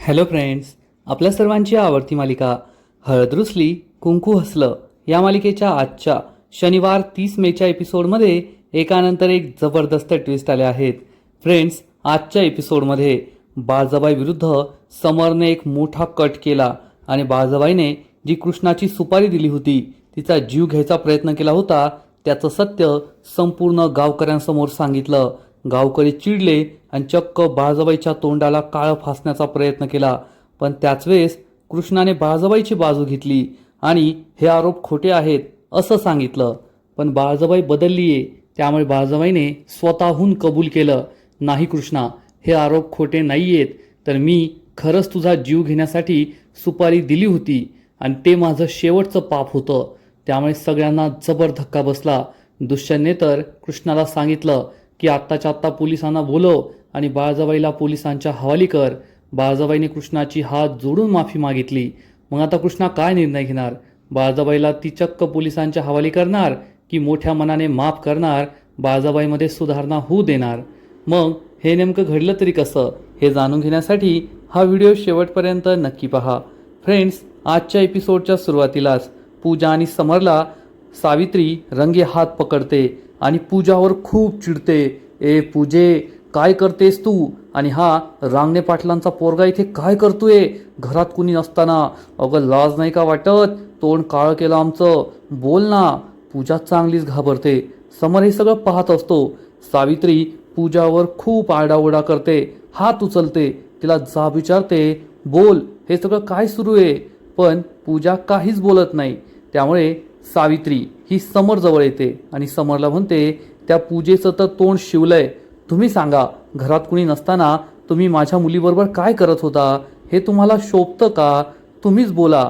Hello friends, आपल्या सर्वांची आवडती मालिका हळद रुसली कुंकू हसलं या मालिकेच्या आजच्या शनिवार 30 मेच्या एपिसोडमध्ये एकानंतर एक जबरदस्त ट्विस्ट आले आहेत. फ्रेंड्स, आजच्या एपिसोडमध्ये बाळजाबाई विरुद्ध समरने एक मोठा कट केला आणि बाळजाबाईने जी कृष्णाची सुपारी दिली होती, तिचा जीव घ्यायचा प्रयत्न केला होता, त्याचं सत्य संपूर्ण गावकऱ्यांसमोर सांगितलं. गावकरी चिडले आणि चक्क बाळजाबाईच्या तोंडाला काळं फासण्याचा प्रयत्न केला. पण त्याच वेळेस कृष्णाने बाळजाबाईची बाजू घेतली आणि हे आरोप खोटे आहेत असं सांगितलं. पण बाळजाबाई बदललीये, त्यामुळे बाळजाबाईने स्वतःहून कबूल केलं, नाही कृष्णा, हे आरोप खोटे नाहीयेत, तर मी खरंच तुझा जीव घेण्यासाठी सुपारी दिली होती आणि ते माझं शेवटचं पाप होतं. त्यामुळे सगळ्यांना जबर धक्का बसला. दुष्यंतने तर कृष्णाला सांगितलं की आत्ताच्या आत्ता पोलिसांना बोलव आणि बाळजाबाईला पोलिसांच्या हवाली कर. बाळजाबाईने कृष्णाची हात जोडून माफी मागितली. मग आता कृष्णा काय निर्णय घेणार? बाळजाबाईला ती चक्क पोलिसांच्या हवाली करणार की मोठ्या मनाने माफ करणार, बाळजाबाईमध्ये सुधारणा होऊ देणार? मग हे नेमकं घडलं तरी कसं, हे जाणून घेण्यासाठी हा व्हिडिओ शेवटपर्यंत नक्की पहा. फ्रेंड्स, आजच्या एपिसोडच्या सुरुवातीलाच पूजा आणि समरला सावित्री रंगे हात पकडते आणि पूजावर खूप चिडते. ए पूजे, काय करतेस तू? आणि हा रांगणे पाटलांचा पोरगा इथे काय करतोय घरात कुणी नसताना? अगं लाज नाही का वाटत? तोंड काळं केलं आमचं, बोल ना. पूजा चांगलीच घाबरते. समर हे सगळं पाहत असतो. सावित्री पूजावर खूप आरडाओरडा करते, हात उचलते, तिला जाब विचारते, बोल, हे सगळं काय सुरू आहे? पण पूजा काहीच बोलत नाही. त्यामुळे सावित्री ही समर जवळ येते आणि समरला म्हणते, त्या पूजेचं तर तोंड शिवलंय. तुम्ही सांगा, घरात कुणी नसताना तुम्ही माझ्या मुलीबरोबर काय करत होता? हे तुम्हाला शोभतं का? तुम्हीच बोला.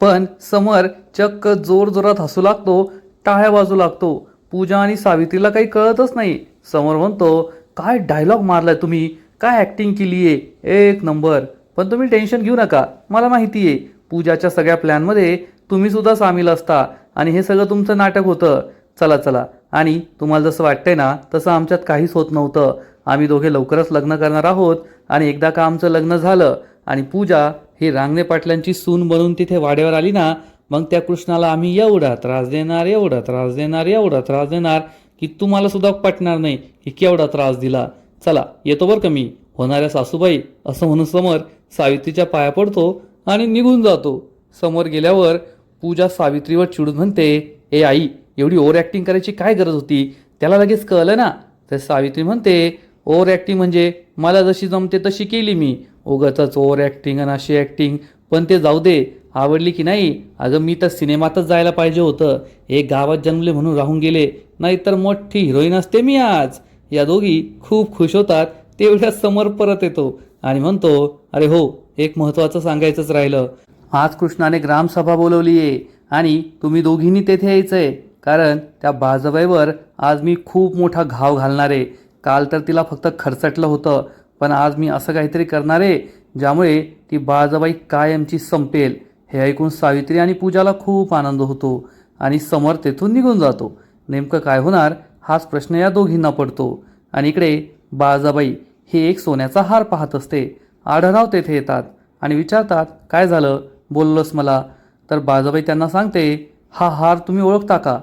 पण समर चक्क जोरजोरात हसू लागतो, टाळ्या वाजू लागतो. पूजा आणि सावित्रीला काही कळतच नाही. समर म्हणतो, काय डायलॉग मारलाय तुम्ही, काय ॲक्टिंग केली आहे, एक नंबर. पण तुम्ही टेन्शन घेऊ नका, मला माहिती आहे पूजाच्या सगळ्या प्लॅनमध्ये तुम्ही सुद्धा सामील असता आणि हे सगळं तुमचं नाटक होतं. चला चला, आणि तुम्हाला जसं वाटतंय ना तसं आमच्यात काहीच होत नव्हतं. आम्ही दोघे लवकरच लग्न करणार आहोत आणि एकदा का आमचं लग्न झालं आणि पूजा ही रांगणे पाटलांची सून बनून तिथे वाड्यावर आली ना, मग त्या कृष्णाला आम्ही एवढा त्रास देणार, एवढा त्रास देणार, एवढा त्रास देणार की तुम्हाला सुद्धा पटणार नाही की केवढा त्रास दिला. चला येतो बरं का मी, होणाऱ्या सासूबाई, असं म्हणून समोर सावित्रीच्या पाया पडतो आणि निघून जातो. समोर गेल्यावर पूजा सावित्रीवर चिडून म्हणते, ए आई, एवढी ओव्हर ॲक्टिंग करायची काय गरज होती? त्याला लगेच कळलं ना. तर सावित्री म्हणते, ओव्हर ॲक्टिंग म्हणजे मला जशी जमते तशी केली मी. उगाचच ओव्हर ॲक्टिंग आणि अशी ॲक्टिंग. पण ते जाऊ दे, आवडली की नाही? अगं मी तर सिनेमातच जायला पाहिजे होतं. एक गावात जन्मले म्हणून राहून गेले, नाहीतर मोठी हिरोईन असते मी आज. या दोघी खूप खुश होतात. तेवढ्या समोर परत येतो आणि म्हणतो, अरे हो, एक महत्त्वाचं सांगायचंच राहिलं. आज कृष्णाने ग्रामसभा बोलवली आहे आणि तुम्ही दोघींनी तेथे यायचंय, कारण त्या बाळजाबाईवर आज मी खूप मोठा घाव घालणार आहे. काल तर तिला फक्त खरचटलं होतं, पण आज मी असं काहीतरी करणार आहे ज्यामुळे ती बाळजाबाई कायमची संपेल. हे ऐकून सावित्री आणि पूजाला खूप आनंद होतो आणि समर तेथून निघून जातो. नेमकं काय होणार हाच प्रश्न या दोघींना पडतो. आणि इकडे बाळजाबाई ही एक सोन्याचा हार पाहत असते. आढळराव तेथे येतात आणि विचारतात, काय झालं, बोललोस मला? तर बाळजाबाई त्यांना सांगते, हा हार तुम्ही ओळखता का?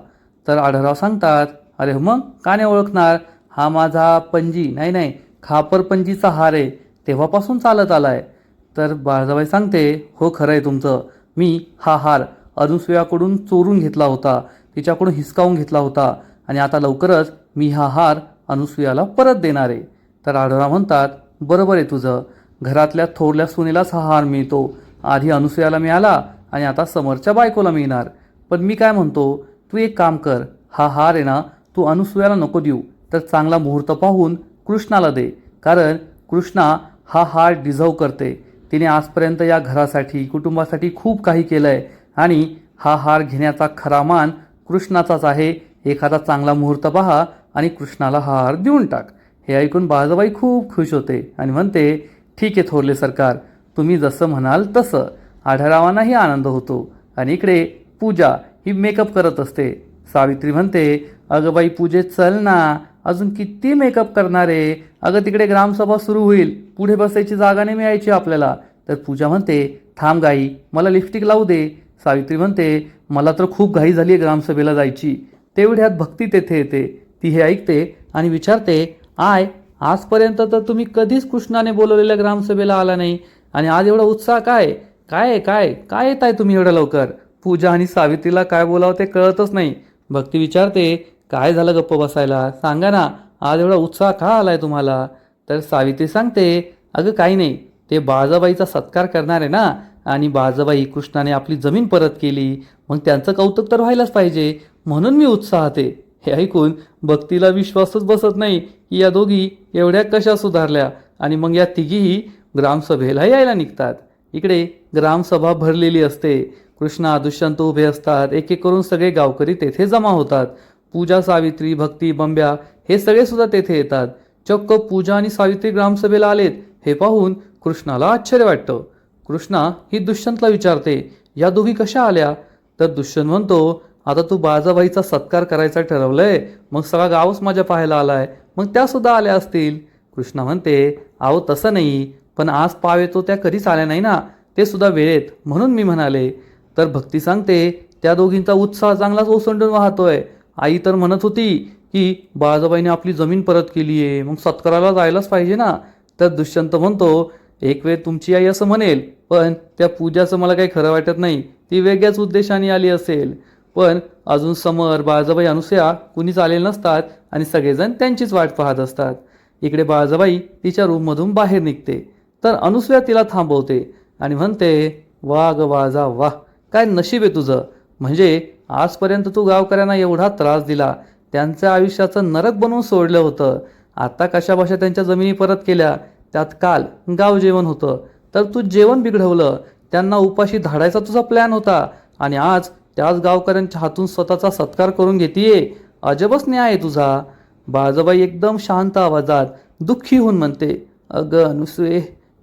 तर आढळराव सांगतात, अरे मग का नाही ओळखणार, हा माझा पंजी नाही खापर पंजीचा हार आहे, तेव्हापासून चालत आलाय. तर बाळजाबाई सांगते, हो खरं आहे तुमचं, मी हा हार अनुसुयाकडून चोरून घेतला होता, तिच्याकडून हिसकावून घेतला होता आणि आता लवकरच मी हा हार अनुसुयाला परत देणार आहे. तर आढळराव म्हणतात, बरोबर आहे तुझं, घरातल्या थोरल्या सुनेलाच हा हार मिळतो. आधी अनुसुयाला मिळाला आणि आता समरच्या बायकोला मिळणार. पण मी काय म्हणतो, तू एक काम कर, हा हार आहे ना तू अनुसुयाला नको देऊ, तर चांगला मुहूर्त पाहून कृष्णाला दे, कारण कृष्णा हा हार डिझर्व करते. तिने आजपर्यंत या घरासाठी, कुटुंबासाठी खूप काही केलं आहे आणि हा हार घेण्याचा खरा मान कृष्णाचाच आहे. एखादा चांगला मुहूर्त पहा आणि कृष्णाला हा हार देऊन टाक. हे ऐकून बाळजाबाई खूप खुश होते आणि म्हणते, ठीक आहे थोरले सरकार, तुम्ही जसं म्हणाल तसं. आढळरावांनाही आनंद होतो. आणि इकडे पूजा ही मेकअप करत असते. सावित्री म्हणते, अगं बाई पूजे, चल ना, अजून किती मेकअप करणार आहे? अगं तिकडे ग्रामसभा सुरू होईल, पुढे बसायची जागा नाही मिळायची आपल्याला, तर पूजा म्हणते, थांब गाई, मला लिपस्टिक लावू दे. सावित्री म्हणते, मला तर खूप घाई झाली आहे ग्रामसभेला जायची. तेवढ्यात भक्ती तेथे येते. ती हे ऐकते आणि विचारते, आजपर्यंत तर तुम्ही कधीच कृष्णाने बोलवलेल्या ग्रामसभेला आला नाही आणि आज एवढा उत्साह काय? काय काय काय येत आहे तुम्ही एवढ्या लवकर? पूजा आणि सावित्रीला काय बोलावं ते कळतच नाही. भक्ती विचारते, काय झालं गप्प बसायला? सांगा ना, आज एवढा उत्साह का आलाय तुम्हाला? तर सावित्री सांगते, अगं काही नाही, ते बाळजाबाईचा सत्कार करणार आहे ना, आणि बाळजाबाई कृष्णाने आपली जमीन परत केली, मग त्यांचं कौतुक तर व्हायलाच पाहिजे, म्हणून मी उत्साहात आहे. हे ऐकून भक्तीला विश्वासच बसत नाही की या दोघी एवढ्या कशा सुधारल्या, आणि मग या तिघीही ग्रामसभेला यायला निघतात. इकडे ग्रामसभा भरलेली असते. कृष्णा, दुष्यंत उभे असतात. एक एक करून सगळे गावकरी तेथे जमा होतात. पूजा, सावित्री, भक्ती, बंब्या हे सगळे सुद्धा तेथे येतात. चक्क पूजा आणि सावित्री ग्रामसभेला आलेत हे पाहून कृष्णाला आश्चर्य वाटतं. कृष्णा ही दुष्यंतला विचारते, या दोघी कशा आल्या? तर दुष्यंत म्हणतो, आता तू बाळजाबाईचा सत्कार करायचा ठरवलंय, मग सगळा गावच माझ्या पाहायला आलाय, मग त्या सुद्धा आल्या असतील. कृष्णा म्हणते, अहो तसं नाही, पण आज पाव येतो त्या कधीच आल्या नाही ना, ते सुद्धा वेळेत, म्हणून मी म्हणाले. तर भक्ती सांगते, त्या दोघींचा उत्साह चांगलाच ओसंडून वाहतोय. आई तर म्हणत होती की बाळजाबाईने आपली जमीन परत केली आहे, मग सत्काराला जायलाच पाहिजे ना. तर दुष्यंत म्हणतो, एक वेळ तुमची आई असं म्हणेल, पण त्या पूजाचं मला काही खरं वाटत नाही, ती वेगळ्याच उद्देशाने आली असेल. पण अजून समर, बाळजाबाई, अनुसया कुणीच आलेले नसतात आणि सगळेजण त्यांचीच वाट पाहत असतात. इकडे बाळजाबाई तिच्या रूममधून बाहेर निघते, तर अनुसया तिला थांबवते आणि म्हणते, वा ग बाळजा, वाह, काय नशीब आहे तुझं. म्हणजे आजपर्यंत तू गावकऱ्यांना एवढा त्रास दिला, त्यांच्या आयुष्याचं नरक बनवून सोडलं होतं. आता कशाबशा त्यांच्या जमिनी परत केल्या, त्यात काल गाव जेवण होतं, तर तू जेवण बिघडवलं. त्यांना उपाशी धाडायचा तुझा प्लॅन होता, आणि आज त्याच गावकऱ्यांच्या हातून स्वतःचा सत्कार करून घेतीये. अजबच न्याय आहे तुझा. बाळजाबाई एकदम शांत आवाजात दुःखी होऊन म्हणते, अगं अनुसुये,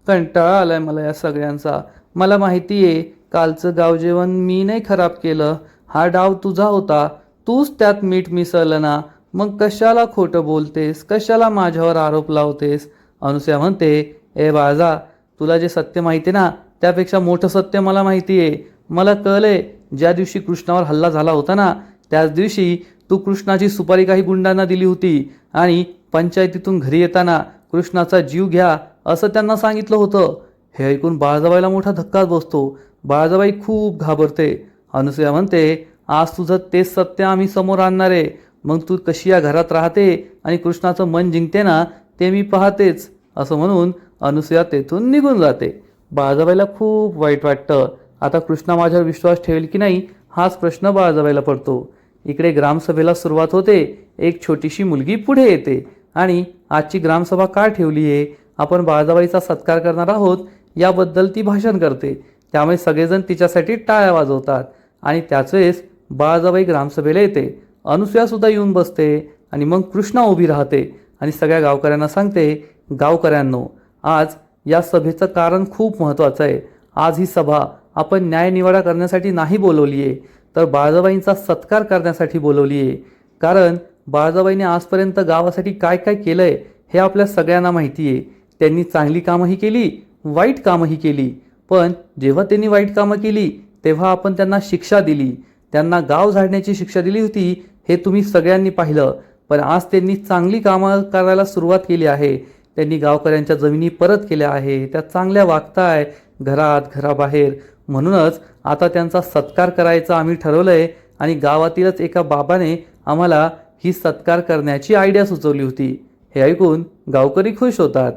कंटाळा आलाय मला या सगळ्यांचा. मला माहिती आहे कालचं गाव जेवण मी नाही खराब केलं, हा डाव तुझा होता, तूच त्यात मीठ मिसळलं ना, मग कशाला खोटं बोलतेस, कशाला माझ्यावर आरोप लावतेस? अनुसया म्हणते, ए बाळजा, तुला जे सत्य माहिती आहे ना, त्यापेक्षा मोठं सत्य मला माहिती आहे. मला कळलंय, ज्या दिवशी कृष्णावर हल्ला झाला होता ना, त्याच दिवशी तू कृष्णाची सुपारी काही गुंडांना दिली होती आणि पंचायतीतून घरी येताना कृष्णाचा जीव घ्या असं त्यांना सांगितलं होतं. हे ऐकून बाळजाबाईला मोठा धक्काच बसतो. बाळजाबाई खूप घाबरते. अनुसया म्हणते, आज तुझं तेच सत्य आम्ही समोर आणणार आहे, मग तू कशी या घरात राहते आणि कृष्णाचं मन जिंकते ना, ते मी पाहतेच. असं म्हणून अनुसया तेथून निघून जाते. बाळजाबाईला खूप वाईट वाटतं. आता कृष्णा माझ्यावर विश्वास ठेवेल की नाही, हाच प्रश्न बाळजाबाईला पडतो. इकडे ग्रामसभेला सुरुवात होते. एक छोटीशी मुलगी पुढे येते आणि आजची ग्रामसभा का ठेवली आहे, आपण बाळजाबाईचा सत्कार करणार आहोत याबद्दल ती भाषण करते. त्यामुळे सगळेजण तिच्यासाठी टाळ्या वाजवतात आणि त्याच वेळेस बाळजाबाई ग्रामसभेला येते. अनुसया सुद्धा येऊन बसते आणि मग कृष्णा उभी राहते आणि सगळ्या गावकऱ्यांना सांगते, गावकऱ्यांनो, आज या सभेचं कारण खूप महत्त्वाचं आहे. आज ही सभा आपण न्यायनिवाडा करण्यासाठी नाही बोलवली आहे, तर बाळजाबाईंचा सत्कार करण्यासाठी बोलवली आहे. कारण बाळजाबाईंनी आजपर्यंत गावासाठी काय काय केलं आहे हे आपल्या सगळ्यांना माहिती आहे. त्यांनी चांगली कामंही केली, वाईट कामंही केली. पण जेव्हा त्यांनी वाईट कामं केली तेव्हा आपण त्यांना शिक्षा दिली, त्यांना गाव झाडण्याची शिक्षा दिली होती, हे तुम्ही सगळ्यांनी पाहिलं. पण आज त्यांनी चांगली कामं करायला सुरुवात केली आहे. त्यांनी गावकऱ्यांच्या जमिनी परत केल्या आहे, त्या चांगल्या वागताय घरात घराबाहेर. म्हणूनच आता त्यांचा सत्कार करायचा आम्ही ठरवलंय आणि गावातीलच एका बाबाने आम्हाला ही सत्कार करण्याची आयडिया सुचवली होती. हे ऐकून गावकरी खुश होतात.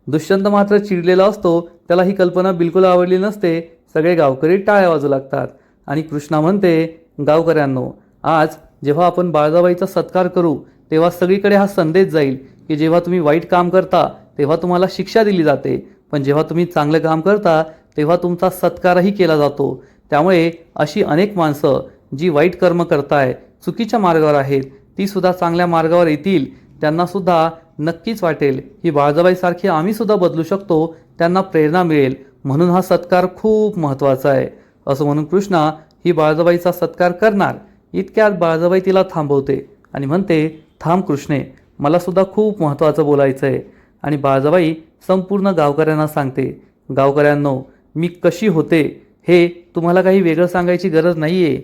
दुष्यंत मात्र चिडलेला असतो, त्याला ही कल्पना बिलकुल आवडली नसते. सगळे गावकरी टाळ्या वाजू लागतात आणि कृष्णा म्हणते, गावकऱ्यांनो, आज जेव्हा आपण बाळजाबाईचा सत्कार करू तेव्हा सगळीकडे हा संदेश जाईल की जेव्हा तुम्ही वाईट काम करता तेव्हा तुम्हाला शिक्षा दिली जाते, पण जेव्हा तुम्ही चांगलं काम करता तेव्हा तुमचा सत्कारही केला जातो. त्यामुळे अशी अनेक माणसं जी वाईट कर्म करताय, चुकीच्या मार्गावर आहेत, ती सुद्धा चांगल्या मार्गावर येतील. त्यांना सुद्धा नक्कीच वाटेल की बाळजाबाईसारखे आम्ही सुद्धा बदलू शकतो, त्यांना प्रेरणा मिळेल. म्हणून हा सत्कार खूप महत्त्वाचा आहे. असं म्हणून कृष्णा ही बाळजाबाईचा सत्कार करणार. इतक्यात बाळजाबाई तिला थांबवते आणि म्हणते, थांब कृष्णे, मला सुद्धा खूप महत्त्वाचं बोलायचं आहे. आणि बाळजाबाई संपूर्ण गावकऱ्यांना सांगते, गावकऱ्यांनो, मी कशी होते हे तुम्हाला काही वेगळं सांगायची गरज नाही आहे.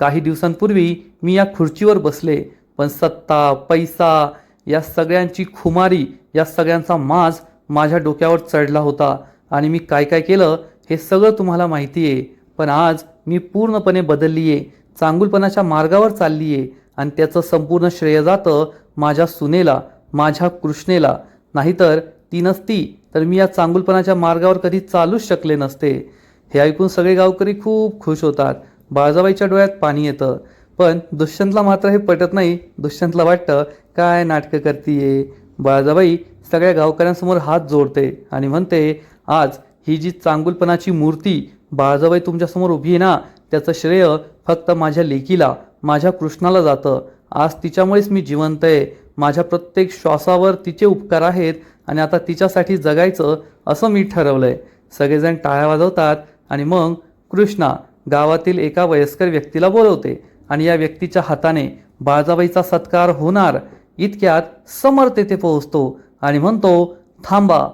काही दिवसांपूर्वी मी या खुर्चीवर बसले, पण सत्ता, पैसा या सगळ्यांची खुमारी, या सगळ्यांचा माज माझ्या डोक्यावर चढला होता आणि मी काय काय केलं हे सगळं तुम्हाला माहिती आहे. पण आज मी पूर्णपणे बदलली आहे, चांगुलपणाच्या मार्गावर चालली आहे आणि त्याचं संपूर्ण श्रेय जातं माझ्या सुनेला, माझ्या कृष्णेला. नाहीतर ती नसती तर मी या चांगुलपणाच्या मार्गावर कधी चालूच शकले नसते. हे ऐकून सगळे गावकरी खूप खुश होतात. बाळजाबाईच्या डोळ्यात पाणी येतं. पण दुष्यंतला मात्र हे पटत नाही. दुष्यंतला वाटतं काय नाटकं करतीये. बाळजाबाई सगळ्या गावकऱ्यांसमोर हात जोडते आणि म्हणते, आज ही जी चांगुलपणाची मूर्ती बाळजाबाई तुमच्यासमोर उभी आहे ना, त्याचं श्रेय फक्त माझ्या लेकीला, माझ्या कृष्णाला जातं. आज तिच्यामुळेच मी जिवंत आहे. माझ्या प्रत्येक श्वासावर तिचे उपकार आहेत आणि आता तिच्यासाठी जगायचं असं मी ठरवलंय. सगळेजण टाळ्या वाजवतात आणि मग कृष्णा गावातील एका वयस्कर व्यक्तीला बोलवते आणि या व्यक्तीच्या हाताने बाळजाबाईचा सत्कार होणार इतक्यात समर तेथे पोहोचतो आणि म्हणतो, थांबा.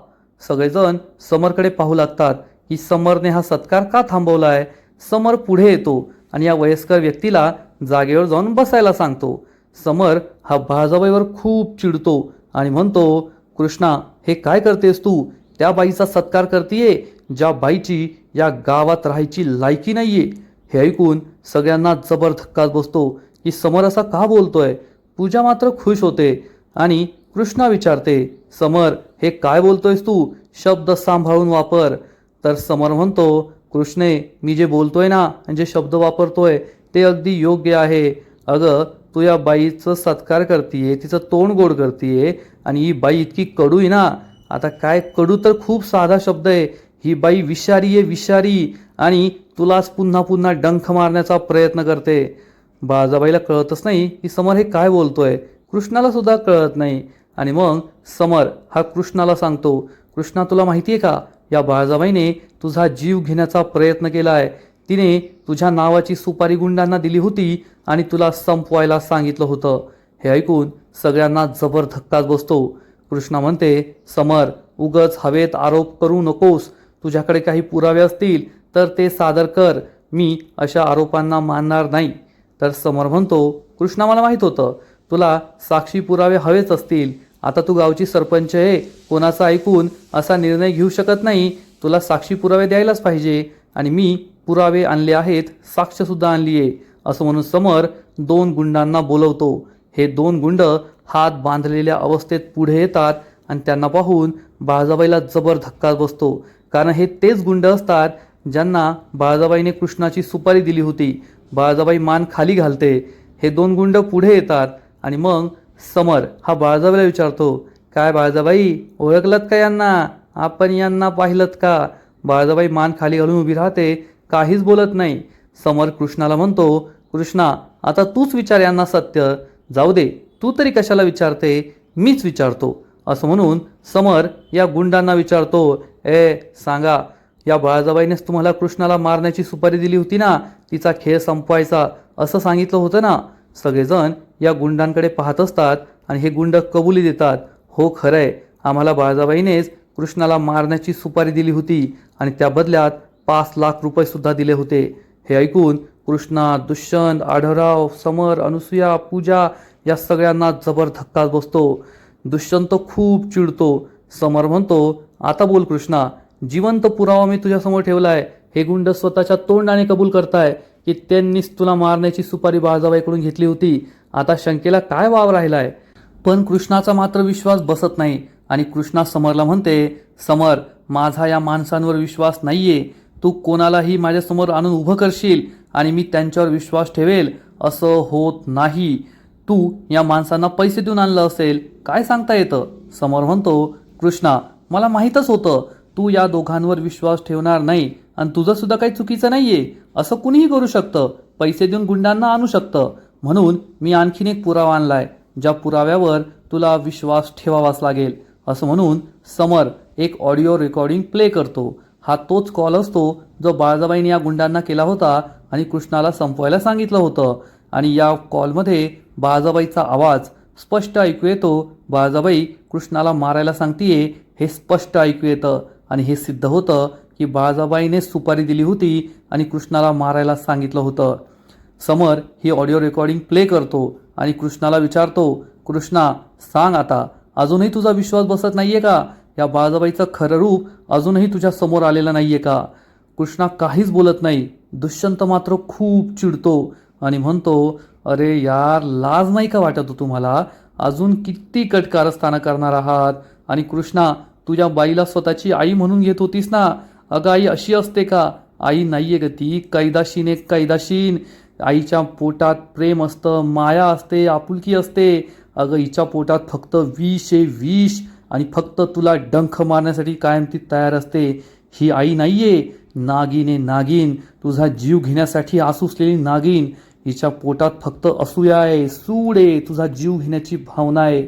सगळेजण समरकडे पाहू लागतात की समरने हा सत्कार का थांबवलाय. समर पुढे येतो आणि या वयस्कर व्यक्तीला जागेवर जाऊन बसायला सांगतो. समर हा बाळजाबाईवर खूप चिडतो आणि म्हणतो, कृष्णा हे काय करतेस तू. त्या बाईचा सत्कार करतीये ज्या बाईची या गावात राहायची लायकी नाहीये. हे ऐकून सगळ्यांना जबर धक्काच बसतो की समर असा का बोलतोय. पूजा मात्र खुश होते आणि कृष्णा विचारते, समर हे काय बोलतोयस तू, शब्द सांभाळून वापर. तर समर म्हणतो, कृष्णे मी जे बोलतोय ना, जे शब्द वापरतोय ते अगदी योग्य आहे. अगं तू या बाईचं सत्कार करतीये, तिचं तोंड गोड करतीये आणि ही बाई इतकी कडू आहे ना. आता काय कडू तर खूप साधा शब्द आहे. ही बाई विषारी आहे, विषारी, आणि तुलाच पुन्हा पुन्हा डंख मारण्याचा प्रयत्न करते. बाळजाबाईला कळतच नाही की समर हे काय बोलतोय. कृष्णाला सुद्धा कळत नाही. आणि मग समर हा कृष्णाला सांगतो, कृष्णा तुला माहिती आहे का, या बाळजाबाईने तुझा जीव घेण्याचा प्रयत्न केलाय. तिने तुझ्या नावाची सुपारी गुंडांना दिली होती आणि तुला संपवायला सांगितलं होतं. हे ऐकून सगळ्यांना जबर धक्काच बसतो. कृष्णा म्हणते, समर उगच हवेत आरोप करू नकोस. तुझ्याकडे काही पुरावे असतील तर ते सादर कर. मी अशा आरोपांना मानणार नाही. तर समर म्हणतो, कृष्णा मला माहीत होतं तुला साक्षी पुरावे हवेच असतील. आता तू गावची सरपंच आहे, कोणाचं ऐकून असा निर्णय घेऊ शकत नाही. तुला साक्षी पुरावे द्यायलाच पाहिजे आणि मी पुरावे आणले आहेत, साक्षसुद्धा आणली आहे. असं म्हणून समर 2 गुंडांना बोलवतो. हे 2 गुंड हात बांधलेल्या अवस्थेत पुढे येतात आणि त्यांना पाहून बाळजाबाईला जबर धक्काच बसतो. कारण हे तेच गुंड असतात ज्यांना बाळजाबाईने कृष्णाची सुपारी दिली होती. बाळजाबाई मान खाली घालते. हे 2 गुंड पुढे येतात आणि मग समर हा बाळजाबाईला विचारतो, काय बाळजाबाई ओळखलत का यांना, आपण यांना पाहिलत का. बाळजाबाई मान खाली घालून उभी राहते, काहीच बोलत नाही. समर कृष्णाला म्हणतो, कृष्णा आता तूच विचार यांना सत्य. जाऊ दे, तू तरी कशाला विचारते, मीच विचारतो. असं म्हणून समर या गुंडांना विचारतो, सांगा, या बाळजाबाईनेच तुम्हाला कृष्णाला मारण्याची सुपारी दिली होती ना, तिचा खेळ संपवायचा असं सांगितलं होतं ना. सगळेजण या गुंडांकडे पाहत असतात आणि हे गुंड कबुली देतात, हो खरंय, आम्हाला बाळजाबाईनेच कृष्णाला मारण्याची सुपारी दिली होती आणि त्या बदल्यात 5 लाख रुपये सुद्धा दिले होते. हे ऐकून कृष्णा, दुष्यंत, आढळराव, समर, अनुसूया, पूजा या सगळ्यांना जबर धक्काच बसतो. दुष्यंत खूप चिडतो. समर म्हणतो, आता बोल कृष्णा, जिवंत पुरावा मी तुझ्यासमोर ठेवलाय. हे गुंड स्वतःच्या तोंडाने कबूल करताय की त्यांनीच तुला मारण्याची सुपारी बाळजाबाईकडून घेतली होती. आता शंकेला काय वाव राहिलाय. पण कृष्णाचा मात्र विश्वास बसत नाही आणि कृष्णा समरला म्हणते, समर माझा या माणसांवर विश्वास नाहीये. तू कोणालाही माझ्यासमोर आणून उभं करशील आणि मी त्यांच्यावर विश्वास ठेवेल असं होत नाही. तू या माणसांना पैसे देऊन आणलं असेल, काय सांगता येतं. समर म्हणतो, कृष्णा मला माहीतच होतं तू या दोघांवर विश्वास ठेवणार नाही आणि तुझं सुद्धा काही चुकीचं नाहीये. असं कुणीही करू शकतं, पैसे देऊन गुंडांना आणू शकतं. म्हणून मी आणखीन एक पुरावा आणलाय, ज्या पुराव्यावर तुला विश्वास ठेवावाच लागेल. असं म्हणून समर एक ऑडिओ रेकॉर्डिंग प्ले करतो. हा तोच कॉल असतो जो बाळजाबाईने या गुंडांना केला होता आणि कृष्णाला संपवायला सांगितलं होतं. आणि या कॉलमध्ये बाळजाबाईचा आवाज स्पष्ट ऐकू येतो. बाळजाबाई कृष्णाला मारायला सांगतीये हे स्पष्ट ऐकू येतं आणि हे सिद्ध होतं की बाळजाबाईने सुपारी दिली होती आणि कृष्णाला मारायला सांगितलं होतं. समर ही ऑडिओ रेकॉर्डिंग प्ले करतो आणि कृष्णाला विचारतो, कृष्णा सांग आता, अजूनही तुझा विश्वास बसत नाहीये का? या बाळजाबाईचं खरं रूप अजूनही तुझ्या समोर आलेलं नाहीये का? कृष्णा काहीच बोलत नाही. दुष्यंत मात्र खूप चिडतो आणि म्हणतो, अरे यार, लाज नाही का वाटत हो तुम्हाला? अजून किती कटकारस्थानं करणार आहात? आणि कृष्णा, तुझ्या बाईला स्वतःची आई म्हणून घेत होतीस ना? अगं आई अशी असते का? आई नाहीये ग ती, कैदाशीन एक कैदाशीन. आईच्या पोटात प्रेम असतं, माया असते, आपुलकी असते. अगं हिच्या पोटात फक्त विष आहे, विष, आणि फक्त तुला डंख मारण्यासाठी कायम ती तयार असते. ही आई नाहीये, नागिन आहे नागिन, तुझा जीव घेण्यासाठी आसुसलेली नागिन. हिच्या पोटात फक्त असूया आहे, सूड आहे, तुझा जीव घेण्याची भावना आहे.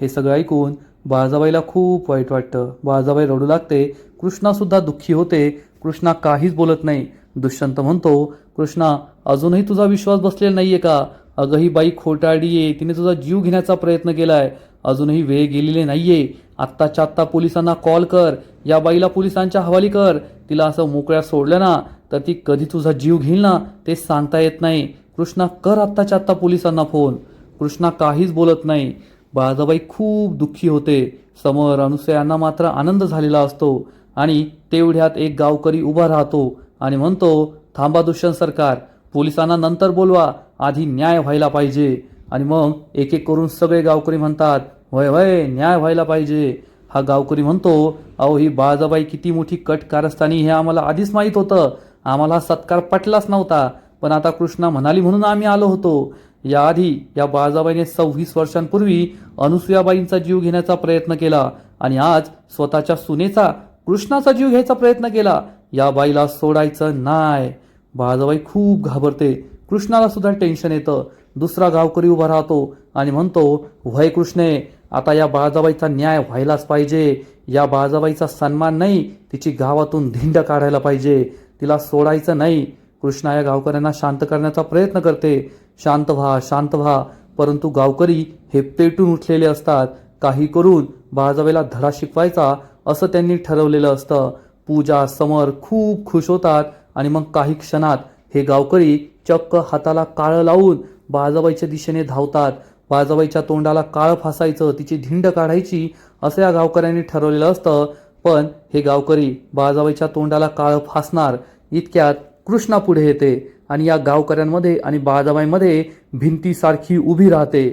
हे सगळं ऐकून बाळजाबाईला खूप वाईट वाटतं. बाळजाबाई रडू लागते. कृष्णासुद्धा दुःखी होते. कृष्णा काहीच बोलत नाही. दुष्यंत म्हणतो, कृष्णा अजूनही तुझा विश्वास बसलेला नाहीये का? अगं ही बाई खोटारडी आहे, तिने तुझा जीव घेण्याचा प्रयत्न केलाय. अजूनही वेळ गेलेली नाहीये. आत्ताच्या आत्ता पोलिसांना कॉल कर, या बाईला पोलिसांच्या हवाली कर. तिला असं मोकळ्या सोडलं ना तर ती कधी तुझा जीव घेईल ना ते सांगता येत नाही. कृष्णा कर आत्ताच्या आत्ता पोलिसांना फोन. कृष्णा काहीच बोलत नाही. बाळजाबाई खूप दुःखी होते. समर, अनुसयांना मात्र आनंद झालेला असतो आणि तेवढ्यात एक गावकरी उभा राहतो आणि म्हणतो, थांबा दुष्यंत सरकार, पोलिसांना नंतर बोलवा, आधी न्याय व्हायला पाहिजे. आणि मग एक एक करून सगळे गावकरी म्हणतात, वय वय न्याय व्हायला पाहिजे. हा गावकरी म्हणतो, अहो ही बाळजाबाई किती मोठी कट कारस्थानी हे आम्हाला आधीच माहीत होतं. आम्हाला सत्कार पटलाच नव्हता, पण आता कृष्णा म्हणाली म्हणून आम्ही आलो होतो. याआधी या बाळजाबाईने 26 वर्षांपूर्वी अनुसूयाबाईंचा जीव घेण्याचा प्रयत्न केला आणि आज स्वतःच्या सुनेचा, कृष्णाचा जीव घ्यायचा प्रयत्न केला. या बाईला सोडायचं नाही. बाळजाबाई खूप घाबरते. कृष्णाला सुद्धा टेन्शन येतं. दुसरा गावकरी उभा राहतो आणि म्हणतो, व्हय कृष्णे, आता या बाळजाबाईचा न्याय व्हायलाच पाहिजे. या बाळजाबाईचा सन्मान नाही, तिची गावातून धिंड काढायला पाहिजे. तिला सोडायचं नाही. कृष्णा या गावकऱ्यांना शांत करण्याचा प्रयत्न करते. शांत व्हा, शांत व्हा. परंतु गावकरी हे पेटून उठलेले असतात. काही करून बाळजाबाईला धडा शिकवायचा असं त्यांनी ठरवलेलं असतं. पूजा, समर खूप खुश होतात आणि मग काही क्षणात हे गावकरी चक्क हाताला काळं लावून बाळजाबाईच्या दिशेने धावतात. बाळजाबाईच्या तोंडाला काळं फासायचं, तिची धिंड काढायची असं या गावकऱ्यांनी ठरवलेलं असतं. पण हे गावकरी बाळजाबाईच्या तोंडाला काळं फासणार इतक्यात कृष्णा पुढे येते आणि या गावकऱ्यांमध्ये आणि बाळजाबाईमध्ये भिंतीसारखी उभी राहते.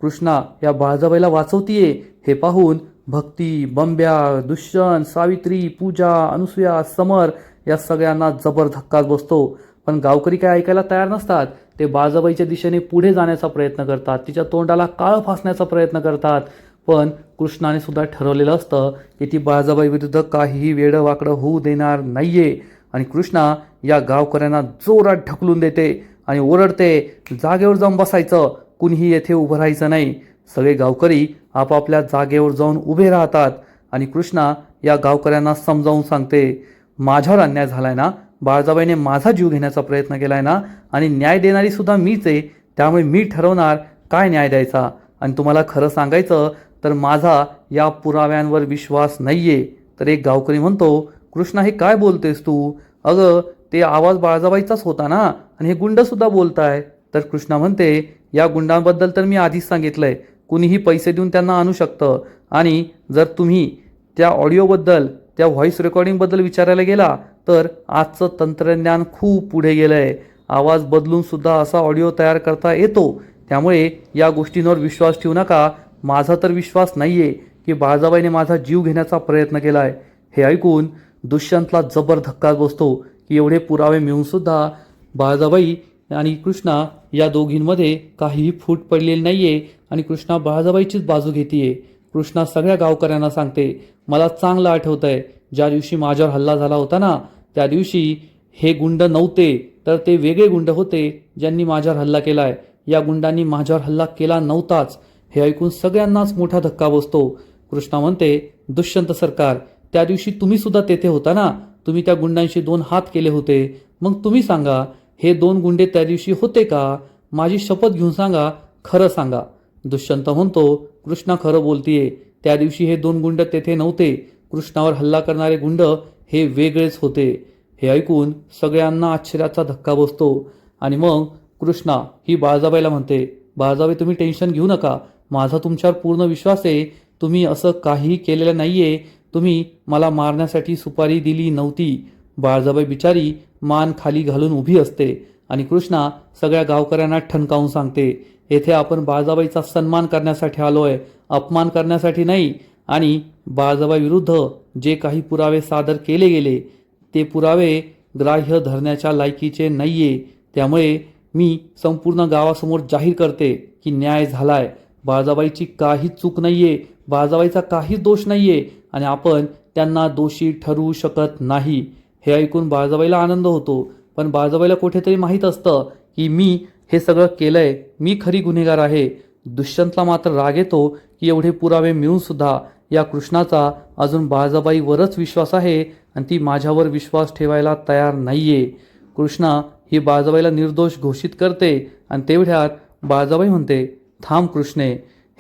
कृष्णा या बाळजाबाईला वाचवतीये हे पाहून भक्ती, बंब्या, दुष्यंत, सावित्री, पूजा, अनुसूया, समर या सगळ्यांना जबर धक्काच बसतो. पण गावकरी काय ऐकायला तयार नसतात. ते बाळजाबाईच्या दिशेने पुढे जाण्याचा प्रयत्न करतात, तिच्या तोंडाला काळं फासण्याचा प्रयत्न करतात. पण कृष्णाने सुद्धा ठरवलेलं असतं की ती बाळजाबाई विरुद्ध काहीही वेडं वाकडं होऊ देणार नाहीये. आणि कृष्णा या गावकऱ्यांना जोरात ढकलून देते आणि ओरडते, जागेवर जाऊन बसायचं, कुणीही येथे उभं राहायचं नाही. सगळे गावकरी आपापल्या जागेवर जाऊन उभे राहतात आणि कृष्णा या गावकऱ्यांना समजावून सांगते, माझ्यावर अन्याय झालाय ना, बाळजाबाईने माझा जीव घेण्याचा प्रयत्न केलाय ना, आणि न्याय देणारी सुद्धा मीच आहे. त्यामुळे मी ठरवणार काय न्याय द्यायचा. आणि तुम्हाला खरं सांगायचं तर माझा या पुराव्यांवर विश्वास नाहीये. तर एक गावकरी म्हणतो, कृष्णा हे काय बोलतेस तू? अगं ते आवाज बाळजाबाईचाच होता ना, आणि हे गुंड सुद्धा बोलताय. तर कृष्णा म्हणते, या गुंडांबद्दल तर मी आधीच सांगितलंय, कुणीही पैसे देऊन त्यांना आणू शकतं. आणि जर तुम्ही त्या ऑडिओबद्दल, त्या व्हॉइस रेकॉर्डिंगबद्दल विचारायला गेला तर आजचं तंत्रज्ञान खूप पुढे गेलंय. आवाज बदलून सुद्धा असा ऑडिओ तयार करता येतो. त्यामुळे या गोष्टींवर विश्वास ठेवू नका. माझा तर विश्वास नाहीये की बाळजाबाईने माझा जीव घेण्याचा प्रयत्न केलाय. हे ऐकून दुष्यंतला जबर धक्का बसतो की एवढे पुरावे मिळून सुद्धा बाळजाबाई आणि कृष्णा या दोघींमध्ये काहीही फूट पडलेली नाहीये आणि कृष्णा बाळजाबाईचीच बाजू घेतीये. कृष्णा सगळ्या गावकऱ्यांना सांगते, मला चांगलं आठवतंय, ज्या दिवशी माझ्यावर हल्ला झाला होता ना, त्या दिवशी हे गुंड नव्हते, तर ते वेगळे गुंड होते ज्यांनी माझ्यावर हल्ला केलाय. या गुंडांनी माझ्यावर हल्ला केला नव्हताच. हे ऐकून सगळ्यांनाच मोठा धक्का बसतो. कृष्णा म्हणते, दुष्यंत सरकार, त्या दिवशी तुम्ही सुद्धा तेथे होता ना, तुम्ही त्या गुंडांशी 2 हात केले होते. मग तुम्ही सांगा, हे 2 गुंडे त्या दिवशी होते का? माझी शपथ घेऊन सांगा, खरं सांगा. दुष्यंत म्हणतो, कृष्णा खरं बोलतीये, त्या दिवशी हे 2 गुंड तेथे नव्हते. कृष्णावर हल्ला करणारे गुंड हे वेगळेच होते. हे ऐकून सगळ्यांना आश्चर्याचा धक्का बसतो आणि मग कृष्णा ही बाळजाबाईला म्हणते, बाळजाबाई तुम्ही टेन्शन घेऊ नका, माझा तुमच्यावर पूर्ण विश्वास आहे. तुम्ही असं काहीही केलेलं नाहीये. तुम्ही मला मारण्यासाठी सुपारी दिली नव्हती. बाळजाबाई बिचारी मान खाली घालून उभी असते आणि कृष्णा सगळ्या गावकऱ्यांना ठणकावून सांगते, येथे आपण बाळजाबाईचा सन्मान करण्यासाठी आलोय, अपमान करण्यासाठी नाही. आणि बाळजाबाई विरुद्ध जे काही पुरावे सादर केले गेले ते पुरावे ग्राह्य धरण्याच्या लायकीचे नाहीये. त्यामुळे मी संपूर्ण गावासमोर जाहीर करते की न्याय झालाय. बाळजाबाईची काहीच चूक नाहीये, बाळजाबाईचा काहीच दोष नाहीये आणि आपण त्यांना दोषी ठरवू शकत नाही. हे ऐकून बाळजाबाईला आनंद होतो, पण बाळजाबाईला कुठेतरी माहीत असतं की मी हे सगळं केलंय, मी खरी गुन्हेगार आहे. दुष्यंतला मात्र राग येतो की एवढे पुरावे मिळून सुद्धा या कृष्णाचा अजून बाळजाबाईवरच विश्वास आहे आणि ती माझ्यावर विश्वास ठेवायला तयार नाहीये. कृष्णा ही बाळजाबाईला निर्दोष घोषित करते आणि तेवढ्यात बाळजाबाई म्हणते, थांब कृष्णे,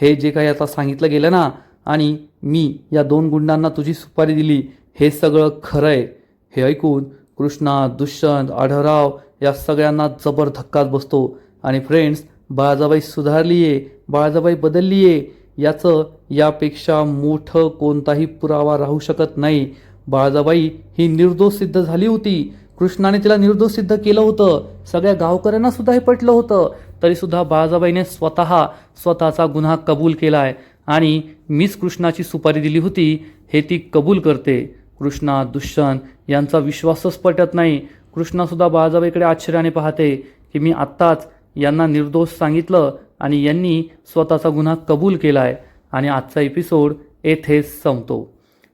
हे जे काही आता सांगितलं गेलं ना आणि मी या 2 गुंडांना तुझी सुपारी दिली हे सगळं खरंय. हे ऐकून कृष्णा, दुष्यंत, आढळराव या सगळ्यांना जबर धक्काच बसतो आणि फ्रेंड्स, बाळजाबाई सुधारलीये, बाळजाबाई बदललीये याचं यापेक्षा मोठं कोणताही पुरावा राहू शकत नाही. बाळजाबाई ही निर्दोष सिद्ध झाली होती. कृष्णाने तिला निर्दोष सिद्ध केलं होतं. सगळ्या गावकऱ्यांना सुद्धा हे पटलं होतं. तरी सुद्धा बाळजाबाईने स्वतःचा गुन्हा कबूल केलाय आणि मीच कृष्णाची सुपारी दिली होती हे ती कबूल करते. कृष्णा, दुष्यंत यांचा विश्वासच पटत नाही. कृष्णा सुद्धा बाळजाबाईकडे आश्चर्याने पाहते की मी आत्ताच यांना निर्दोष सांगितलं आणि यांनी स्वतःचा गुन्हा कबूल केलाय. आणि आजचा एपिसोड येथेच संपतो.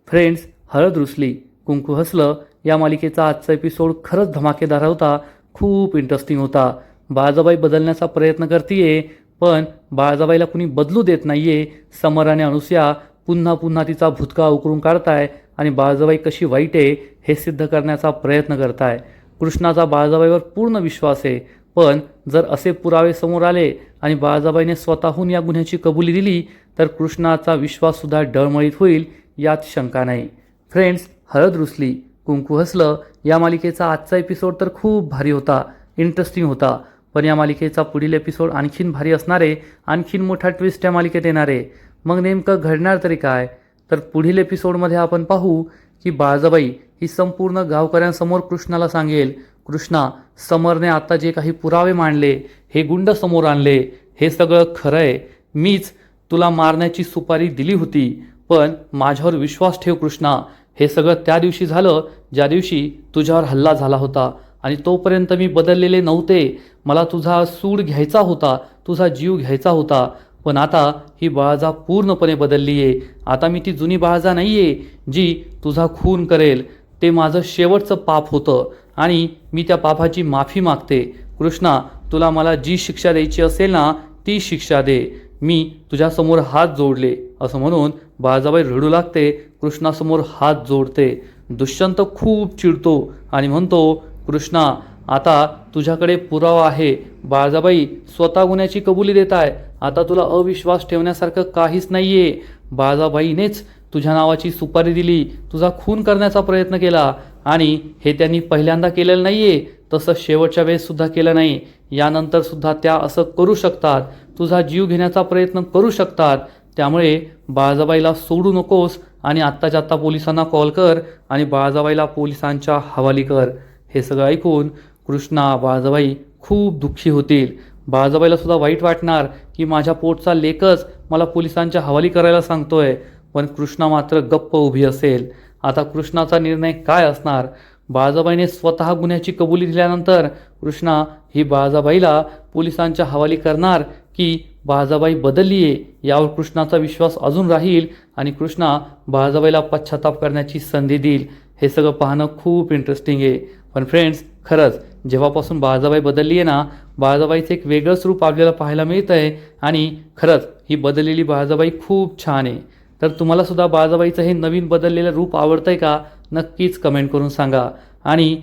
फ्रेंड्स, हळद रुसली कुंकू हसलं या मालिकेचा आजचा एपिसोड खरंच धमाकेदार होता. खूप इंटरेस्टिंग होता. बाळजाबाई बदलण्याचा प्रयत्न करतीये, पण बाळजाबाईला कुणी बदलू देत नाहीये. समर आणि अनुसया पुन्हा पुन्हा तिचा भूतकाळ उकरून काढताय आणि बाळजाबाई कशी वाईट आहे हे सिद्ध करण्याचा प्रयत्न करताय. कृष्णाचा बाळजाबाईवर पूर्ण विश्वास आहे, पण जर असे पुरावे समोर आले आणि बाळजाबाईने स्वतःहून या गुन्ह्याची कबुली दिली तर कृष्णाचा विश्वाससुद्धा डळमळीत होईल यात शंका नाही. फ्रेंड्स, हळद रुसली कुंकू हसलं या मालिकेचा आजचा एपिसोड तर खूप भारी होता, इंटरेस्टिंग होता. पण या मालिकेचा पुढील एपिसोड आणखीन भारी असणार आहे. आणखीन मोठा ट्विस्ट या मालिकेत येणार आहे. मग नेमकं घडणार तरी काय? तर पुढील एपिसोडमध्ये आपण पाहू की बाळजाबाई ही संपूर्ण गावकऱ्यांसमोर कृष्णाला सांगेल, कृष्णा, समरने आता जे काही पुरावे मांडले, हे गुंड समोर आणले, हे सगळं खरं आहे. मीच तुला मारण्याची सुपारी दिली होती, पण माझ्यावर विश्वास ठेव कृष्णा. हे सगळं त्या दिवशी झालं ज्या दिवशी तुझ्यावर हल्ला झाला होता आणि तोपर्यंत मी बदललेले नव्हते. मला तुझा सूड घ्यायचा होता, तुझा जीव घ्यायचा होता, पण आता ही बाळजा पूर्णपणे बदलली आहे. आता मी ती जुनी बाळजा नाही आहे जी तुझा खून करेल. ते माझं शेवटचं पाप होतं आणि मी त्या पापाची माफी मागते. कृष्णा, तुला मला जी शिक्षा द्यायची असेल ना ती शिक्षा दे. मी तुझ्यासमोर हात जोडले. असं म्हणून बाळजाबाई रडू लागते, कृष्णासमोर हात जोडते. दुष्यंत खूप चिडतो आणि म्हणतो, कृष्णा, आता तुझ्याकडे पुरावा आहे. बाळजाबाई स्वतः गुन्ह्याची कबुली देत आहे. आता तुला अविश्वास ठेवण्यासारखं काहीच नाहीये. बाळजाबाईनेच तुझ्या नावाची सुपारी दिली, तुझा खून करण्याचा प्रयत्न केला आणि हे त्यांनी पहिल्यांदा केलेलं नाहीये, तसं शेवटच्या वेळेस सुद्धा केलं नाही. यानंतर सुद्धा त्या असं करू शकतात, तुझा जीव घेण्याचा प्रयत्न करू शकतात. त्यामुळे बाळजाबाईला सोडू नकोस आणि आत्ताच्या आत्ता पोलिसांना कॉल कर आणि बाळजाबाईला पोलिसांच्या हवाली कर. हे सगळं ऐकून कृष्णा, बाळजाबाई खूप दुःखी होतील. बाळजाबाईला सुद्धा वाईट वाटणार की माझ्या पोटचा लेकच मला पोलिसांच्या हवाली करायला सांगतोय, पण कृष्णा मात्र गप्प उभी असेल. आता कृष्णाचा निर्णय काय असणार? बाळजाबाईने स्वतः गुन्ह्याची कबुली दिल्यानंतर कृष्णा ही बाळजाबाईला पोलिसांच्या हवाली करणार की बाळजाबाई बदलली आहे यावर कृष्णाचा विश्वास अजून राहील आणि कृष्णा बाळजाबाईला पश्चाताप करण्याची संधी देईल. हे सगळं पाहणं खूप इंटरेस्टिंग आहे. पण फ्रेंड्स, खरंच जेव्हापासून बाळजाबाई बदलली आहे ना, बाळजाबाईचं एक वेगळंच रूप आपल्याला पाहायला मिळतं आहे आणि खरंच ही बदललेली बाळजाबाई खूप छान आहे. तर तुम्हाला सुद्धा बाळजाबाईचं हे नवीन बदललेलं रूप आवडतंय का? नक्कीच कमेंट करून सांगा. आणि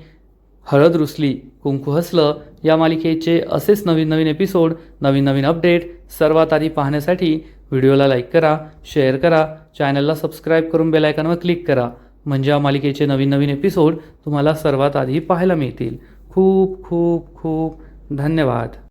हळद रुसली कुंकू हसलं या मालिकेचे असेच नवीन नवीन एपिसोड, नवीन नवीन अपडेट सर्वात आधी पाहण्यासाठी व्हिडिओला लाईक करा, शेअर करा, चॅनलला सबस्क्राईब करून बेल आयकॉनवर क्लिक करा. म्हणजे या मालिकेचे नवीन नवीन एपिसोड तुम्हाला सर्वात आधी पाहायला मिळतील. खूप खूप खूप धन्यवाद.